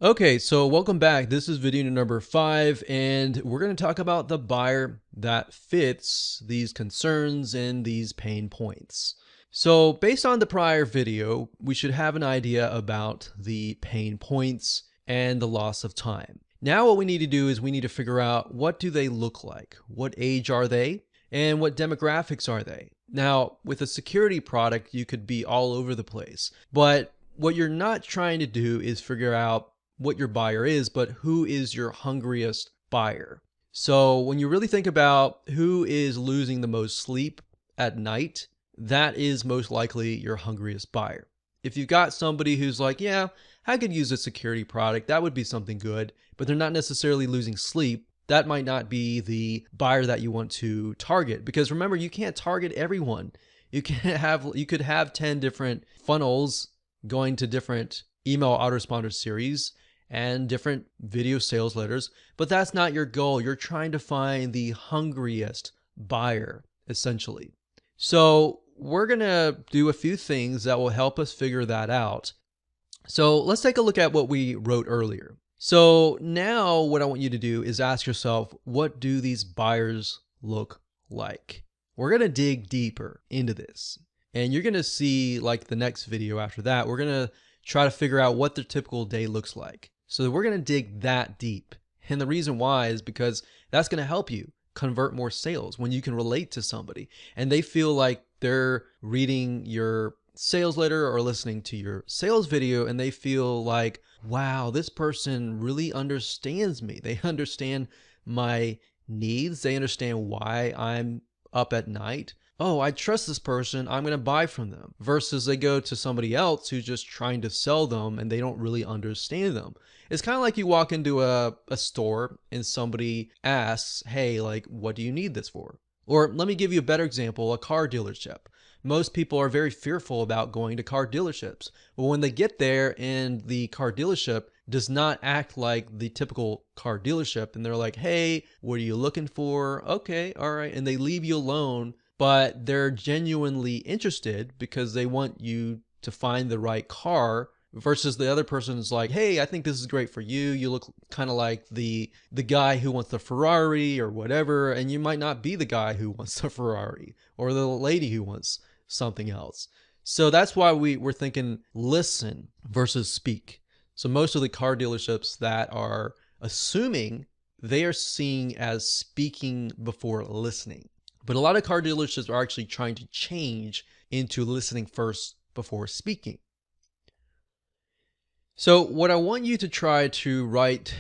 Okay, so welcome back. This is video number 5, and we're going to talk about the buyer that fits these concerns and these pain points. So based on the prior video, we should have an idea about the pain points and the loss of time. Now what we need to do is we need to figure out, what do they look like? What age are they? And what demographics are they? Now, with a security product, you could be all over the place, but what you're not trying to do is figure out what your buyer is, but who is your hungriest buyer. So when you really think about who is losing the most sleep at night, that is most likely your hungriest buyer. If you've got somebody who's like, yeah, I could use a security product, that would be something good, but they're not necessarily losing sleep, that might not be the buyer that you want to target. Because remember, you can't target everyone. You could have 10 different funnels going to different email autoresponder series and different video sales letters, but that's not your goal. You're trying to find the hungriest buyer, essentially. So we're going to do a few things that will help us figure that out. So let's take a look at what we wrote earlier. So now what I want you to do is ask yourself, what do these buyers look like? We're going to dig deeper into this, and you're going to see, like the next video after that, we're going to try to figure out what the typical day looks like. So we're going to dig that deep. And the reason why is because that's going to help you convert more sales when you can relate to somebody and they feel like they're reading your sales letter or listening to your sales video, and they feel like, wow, this person really understands me. They understand my needs. They understand why I'm up at night. Oh, I trust this person, I'm going to buy from them, versus they go to somebody else who's just trying to sell them and they don't really understand them. It's kind of like you walk into a store and somebody asks, hey, like, what do you need this for? Or let me give you a better example, a car dealership. Most people are very fearful about going to car dealerships. But when they get there and the car dealership does not act like the typical car dealership, and they're like, hey, what are you looking for? Okay, all right. And they leave you alone, but they're genuinely interested because they want you to find the right car, versus the other person is like, hey, I think this is great for you. You look kind of like the guy who wants the Ferrari or whatever, and you might not be the guy who wants the Ferrari or the lady who wants something else. So that's why we're thinking listen versus speak. So most of the car dealerships that are assuming, they are seeing as speaking before listening. But a lot of car dealerships are actually trying to change into listening first before speaking. So what I want you to try to write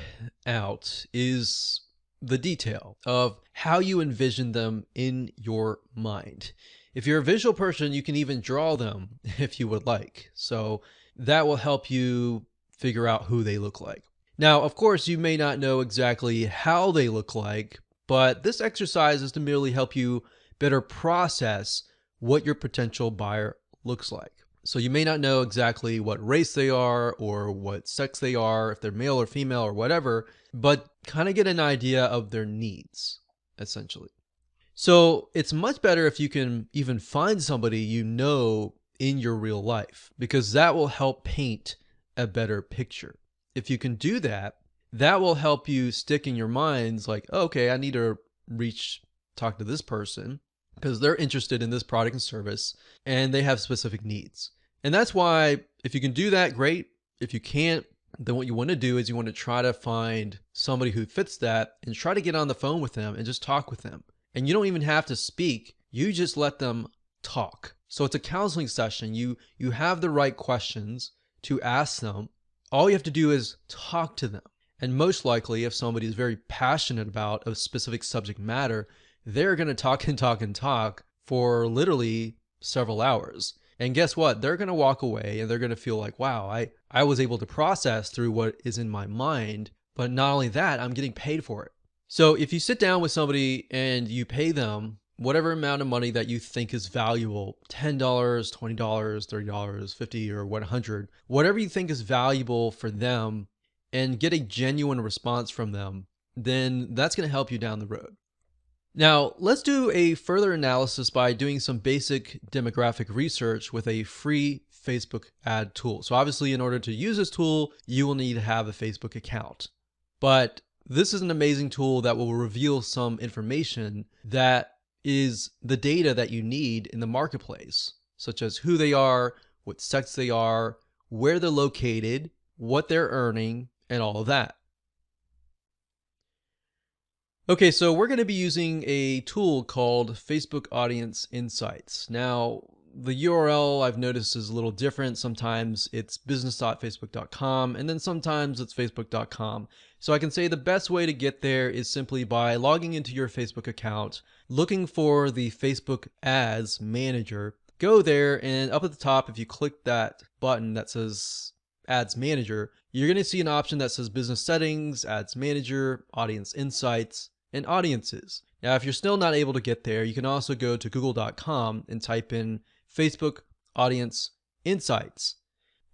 out is the detail of how you envision them in your mind. If you're a visual person, you can even draw them if you would like. So that will help you figure out who they look like. Now, of course, you may not know exactly how they look like, but this exercise is to merely help you better process what your potential buyer looks like. So you may not know exactly what race they are or what sex they are, if they're male or female or whatever, but kind of get an idea of their needs, essentially. So it's much better if you can even find somebody you know in your real life, because that will help paint a better picture. If you can do that, that will help you stick in your minds like, oh, okay, I need to talk to this person because they're interested in this product and service and they have specific needs. And that's why if you can do that, great. If you can't, then what you want to do is you want to try to find somebody who fits that and try to get on the phone with them and just talk with them. And you don't even have to speak. You just let them talk. So it's a counseling session. You have the right questions to ask them. All you have to do is talk to them. And most likely, if somebody is very passionate about a specific subject matter, they're going to talk and talk and talk for literally several hours. And guess what? They're going to walk away and they're going to feel like, wow, I was able to process through what is in my mind. But not only that, I'm getting paid for it. So if you sit down with somebody and you pay them whatever amount of money that you think is valuable, $10, $20, $30, $50, or 100, whatever you think is valuable for them, and get a genuine response from them, then that's going to help you down the road. Now, let's do a further analysis by doing some basic demographic research with a free Facebook ad tool. So obviously, in order to use this tool, you will need to have a Facebook account. But this is an amazing tool that will reveal some information that is the data that you need in the marketplace, such as who they are, what sex they are, where they're located, what they're earning, and all of that. Okay, so we're going to be using a tool called Facebook Audience Insights. Now, the URL I've noticed is a little different. Sometimes it's business.facebook.com and then sometimes it's facebook.com. So I can say the best way to get there is simply by logging into your Facebook account, looking for the Facebook Ads Manager, go there, and up at the top, if you click that button that says Ads Manager, you're going to see an option that says Business Settings, Ads Manager, Audience Insights, and Audiences. Now, if you're still not able to get there, you can also go to google.com and type in Facebook Audience Insights.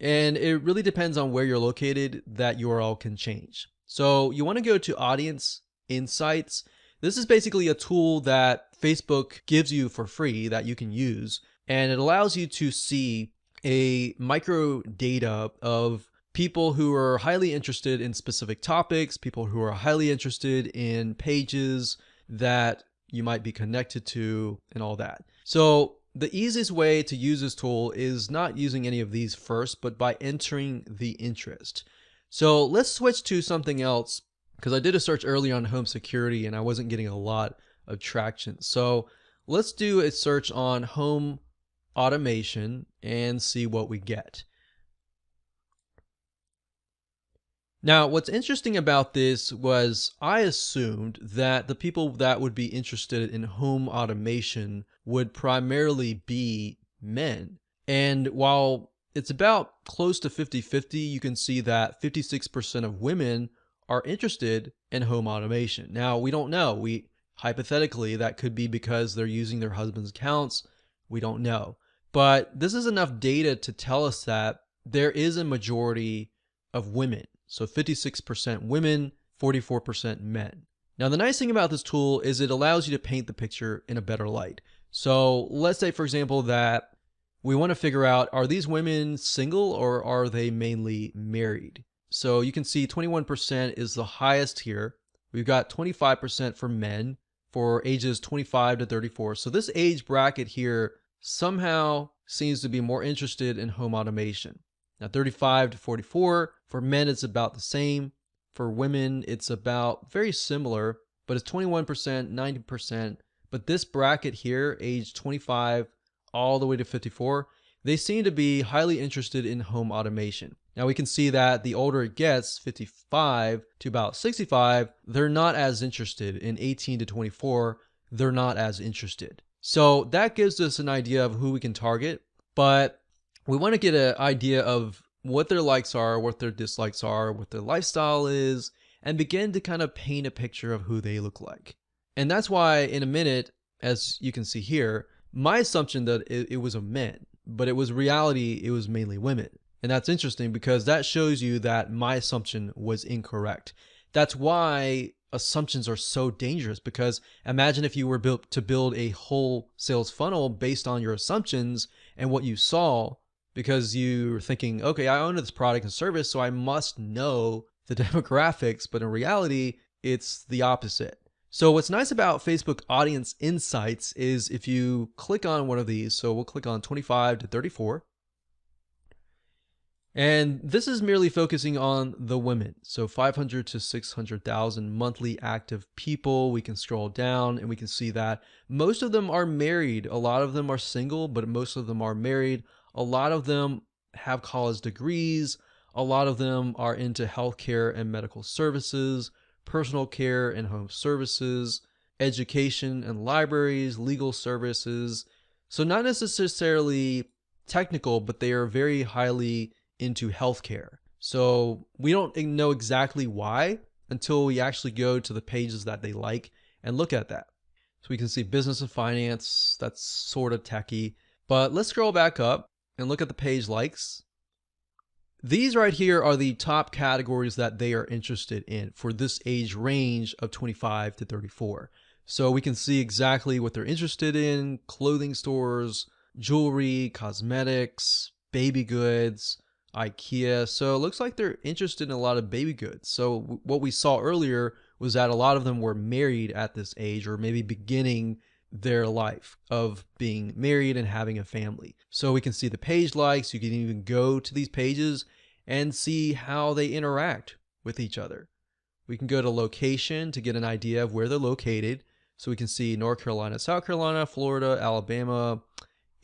And it really depends on where you're located, that URL can change. So you want to go to Audience Insights. This is basically a tool that Facebook gives you for free that you can use, and it allows you to see a micro data of people who are highly interested in specific topics, people who are highly interested in pages that you might be connected to, and all that. So the easiest way to use this tool is not using any of these first, but by entering the interest. So let's switch to something else, because I did a search earlier on home security and I wasn't getting a lot of traction. So let's do a search on home automation and see what we get. Now, what's interesting about this was I assumed that the people that would be interested in home automation would primarily be men. And while it's about close to 50-50, you can see that 56% of women are interested in home automation. Now, we don't know. Hypothetically, that could be because they're using their husband's accounts. We don't know. But this is enough data to tell us that there is a majority of women. So 56% women, 44% men. Now, the nice thing about this tool is it allows you to paint the picture in a better light. So let's say, for example, that we want to figure out, are these women single or are they mainly married? So you can see 21% is the highest here. We've got 25% for men for ages 25 to 34. So this age bracket here somehow seems to be more interested in home automation. Now 35 to 44, for men it's about the same. For women it's about very similar, but it's 21%, 90%. But this bracket here, age 25 all the way to 54, they seem to be highly interested in home automation. Now we can see that the older it gets, 55 to about 65, they're not as interested. In 18 to 24, they're not as interested. So that gives us an idea of who we can target, but we want to get an idea of what their likes are, what their dislikes are, what their lifestyle is, and begin to kind of paint a picture of who they look like. And that's why in a minute, as you can see here, my assumption that it was a men, but it was reality, it was mainly women. And that's interesting because that shows you that my assumption was incorrect. That's why assumptions are so dangerous, because imagine if you were built to build a whole sales funnel based on your assumptions and what you saw, because you're thinking, okay, I own this product and service, so I must know the demographics, but in reality, it's the opposite. So what's nice about Facebook Audience Insights is if you click on one of these, so we'll click on 25 to 34, and this is merely focusing on the women. So 500 to 600,000 monthly active people. We can scroll down and we can see that most of them are married. A lot of them are single, but most of them are married. A lot of them have college degrees. A lot of them are into healthcare and medical services, personal care and home services, education and libraries, legal services. So not necessarily technical, but they are very highly into healthcare. So we don't know exactly why until we actually go to the pages that they like and look at that. So we can see business and finance, that's sort of techie. But let's scroll back up and look at the page likes. These right here are the top categories that they are interested in for this age range of 25 to 34. So we can see exactly what they're interested in: clothing stores, jewelry, cosmetics, baby goods, IKEA. So it looks like they're interested in a lot of baby goods. So what we saw earlier was that a lot of them were married at this age, or maybe beginning their life of being married and having a family. So we can see the page likes. You can even go to these pages and see how they interact with each other. We can go to location to get an idea of where they're located. So we can see North Carolina, South Carolina, Florida, Alabama,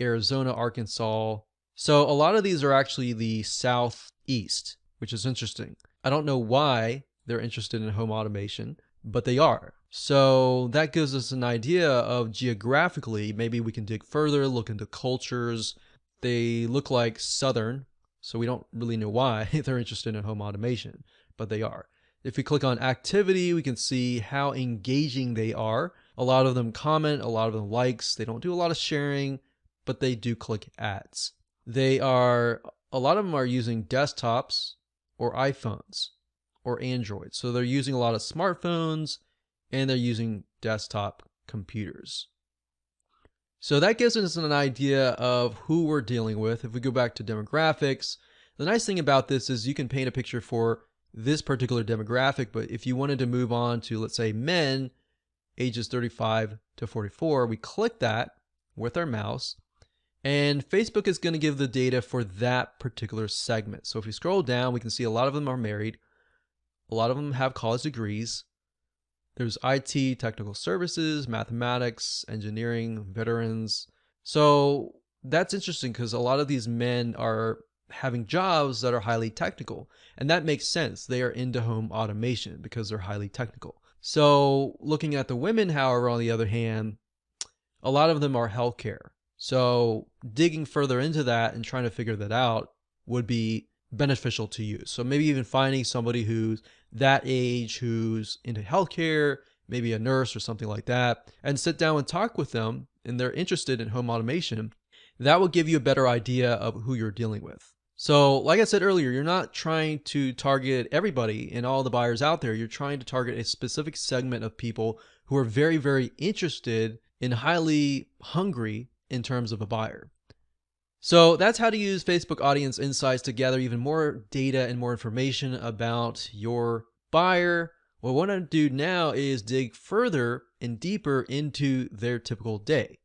Arizona, Arkansas. So a lot of these are actually the southeast, which is interesting. I don't know why they're interested in home automation, but they are. So that gives us an idea of geographically, maybe we can dig further, look into cultures. They look like Southern, so we don't really know why they're interested in home automation, but they are. If we click on activity, we can see how engaging they are. A lot of them comment, a lot of them likes. They don't do a lot of sharing, but they do click ads. A lot of them are using desktops or iPhones or Android. So they're using a lot of smartphones and they're using desktop computers. So that gives us an idea of who we're dealing with. If we go back to demographics, the nice thing about this is you can paint a picture for this particular demographic, but if you wanted to move on to, let's say, men ages 35 to 44, we click that with our mouse and Facebook is going to give the data for that particular segment. So if we scroll down, we can see a lot of them are married. A lot of them have college degrees. There's IT, technical services, mathematics, engineering, veterans. So that's interesting because a lot of these men are having jobs that are highly technical. And that makes sense. They are into home automation because they're highly technical. So looking at the women, however, on the other hand, a lot of them are healthcare. So digging further into that and trying to figure that out would be beneficial to you. So maybe even finding somebody who's that age, who's into healthcare, maybe a nurse or something like that, and sit down and talk with them and they're interested in home automation. That will give you a better idea of who you're dealing with. So like I said earlier, you're not trying to target everybody and all the buyers out there. You're trying to target a specific segment of people who are very, very interested and highly hungry in terms of a buyer. So that's how to use Facebook Audience Insights to gather even more data and more information about your buyer. What I want to do now is dig further and deeper into their typical day.